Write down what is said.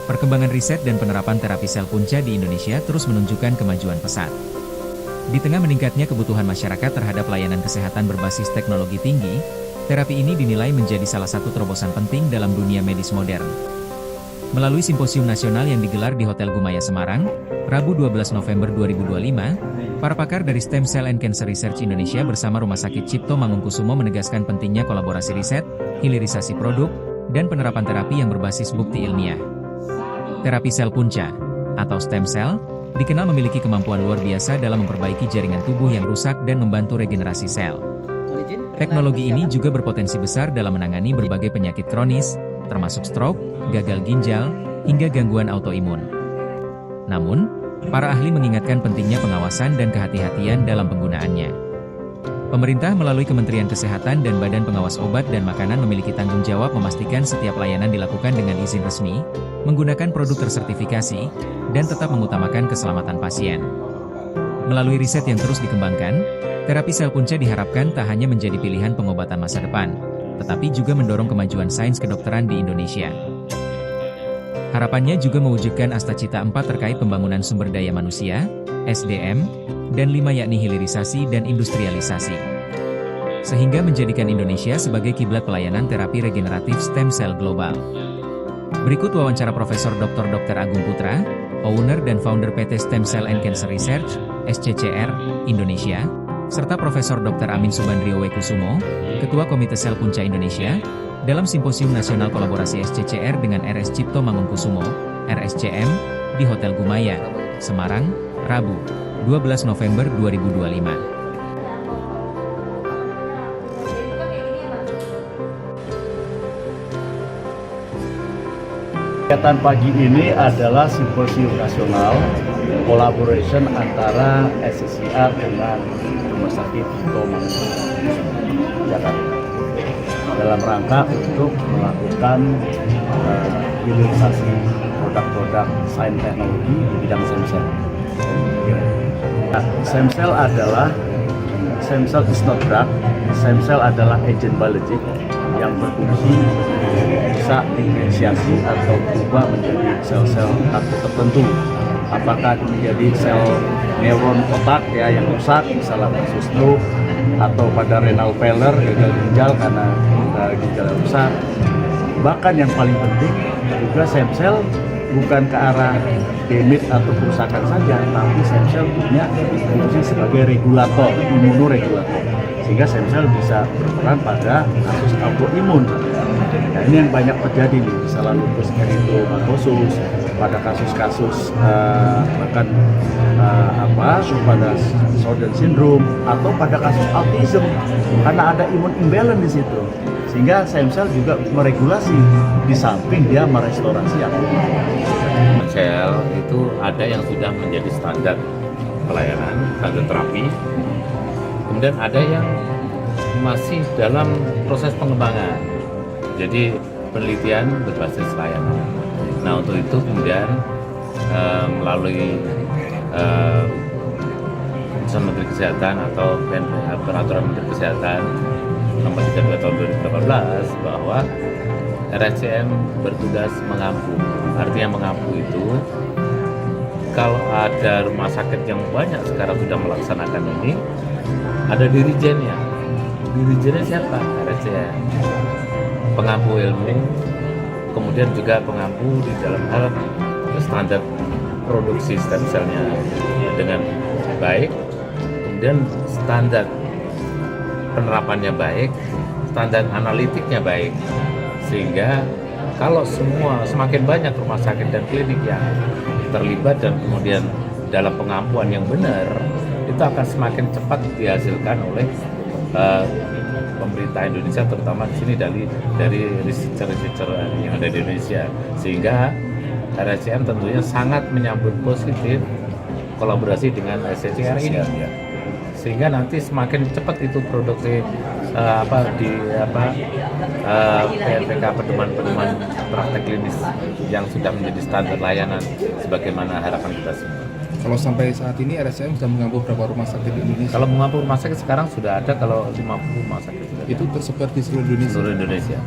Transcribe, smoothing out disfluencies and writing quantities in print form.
Perkembangan riset dan penerapan terapi sel punca di Indonesia terus menunjukkan kemajuan pesat. Di tengah meningkatnya kebutuhan masyarakat terhadap layanan kesehatan berbasis teknologi tinggi, terapi ini dinilai menjadi salah satu terobosan penting dalam dunia medis modern. Melalui simposium nasional yang digelar di Hotel Gumaya Semarang, Rabu 12 November 2025, para pakar dari Stem Cell and Cancer Research Indonesia bersama Rumah Sakit Cipto Mangunkusumo menegaskan pentingnya kolaborasi riset, hilirisasi produk, dan penerapan terapi yang berbasis bukti ilmiah. Terapi sel punca, atau stem cell, dikenal memiliki kemampuan luar biasa dalam memperbaiki jaringan tubuh yang rusak dan membantu regenerasi sel. Teknologi ini juga berpotensi besar dalam menangani berbagai penyakit kronis, termasuk stroke, gagal ginjal, hingga gangguan autoimun. Namun, para ahli mengingatkan pentingnya pengawasan dan kehati-hatian dalam penggunaannya. Pemerintah melalui Kementerian Kesehatan dan Badan Pengawas Obat dan Makanan memiliki tanggung jawab memastikan setiap layanan dilakukan dengan izin resmi, menggunakan produk tersertifikasi, dan tetap mengutamakan keselamatan pasien. Melalui riset yang terus dikembangkan, terapi sel punca diharapkan tak hanya menjadi pilihan pengobatan masa depan, tetapi juga mendorong kemajuan sains kedokteran di Indonesia. Harapannya juga mewujudkan Astacita 4 terkait pembangunan sumber daya manusia, SDM, dan 5 yakni hilirisasi dan industrialisasi. Sehingga menjadikan Indonesia sebagai kiblat pelayanan terapi regeneratif stem cell global. Berikut wawancara Profesor Dr. Agung Putra, owner dan founder PT Stem Cell and Cancer Research, SCCR, Indonesia, serta Profesor Dr. Amin Subandrio W. Kusumo, Ketua Komite Sel Punca Indonesia, dalam Simposium Nasional Kolaborasi SCCR dengan RS Cipto Mangunkusumo, RSCM, di Hotel Gumaya, Semarang, Rabu, 12 November 2025. Kegiatan pagi ini adalah simposium nasional collaboration antara SCCR dengan Rumah Sakit Cipto Mangunkusumo Jakarta dalam rangka untuk melakukan hilirisasi produk-produk sains teknologi di bidang stem cell. Stem cell adalah stem cell is not drug. Stem cell adalah agent biologic yang berfungsi bisa diferensiasi atau berubah menjadi sel-sel tertentu. Apakah menjadi sel neuron otak ya yang rusak, misalnya kasus stroke, atau pada renal failure, gagal ginjal karena ginjal rusak. Bahkan yang paling penting juga stem cell bukan ke arah damage atau kerusakan saja, tapi stem cell punya fungsi sebagai regulator, imunoregulator, sehingga stem cell bisa berperan pada kasus autoimun. Nah, ini yang banyak terjadi nih, misalnya lupus eritematosus, pada kasus-kasus bahkan pada Sjögren syndrome, atau pada kasus autism karena ada imun imbalance di situ. Sehingga stem cell juga meregulasi di samping dia merestorasi autoimun. Sel itu ada yang sudah menjadi standar pelayanan, standar terapi. Kemudian ada yang masih dalam proses pengembangan. Jadi penelitian berbasis layanan. Nah, untuk itu kemudian melalui keputusan Menteri Kesehatan atau Peraturan Menteri Kesehatan Nomor 32 Tahun 2018 bahwa RSCM bertugas mengampu. Artinya mengampu itu kalau ada rumah sakit yang banyak sekarang sudah melaksanakan ini, ada dirijennya. Dirijennya siapa? RSCM. Pengampu ilmu, kemudian juga pengampu di dalam hal standar produksi stem cell-nya dengan baik, kemudian standar penerapannya baik, standar analitiknya baik, sehingga kalau semakin banyak rumah sakit dan klinik yang terlibat dan kemudian dalam pengampuan yang benar, itu akan semakin cepat dihasilkan oleh pemerintah Indonesia, terutama di sini dari researcher yang ada di Indonesia, sehingga RSCM tentunya sangat menyambut positif kolaborasi dengan SCCR ini, sehingga nanti semakin cepat itu produksi PNPK pedoman praktek klinis yang sudah menjadi standar layanan sebagaimana harapan kita semua. Kalau sampai saat ini RSCM sudah mengampu berapa rumah sakit di Indonesia? Kalau mengampu rumah sakit sekarang sudah ada, kalau 50 rumah sakit itu tersebar di seluruh Indonesia. Seluruh Indonesia.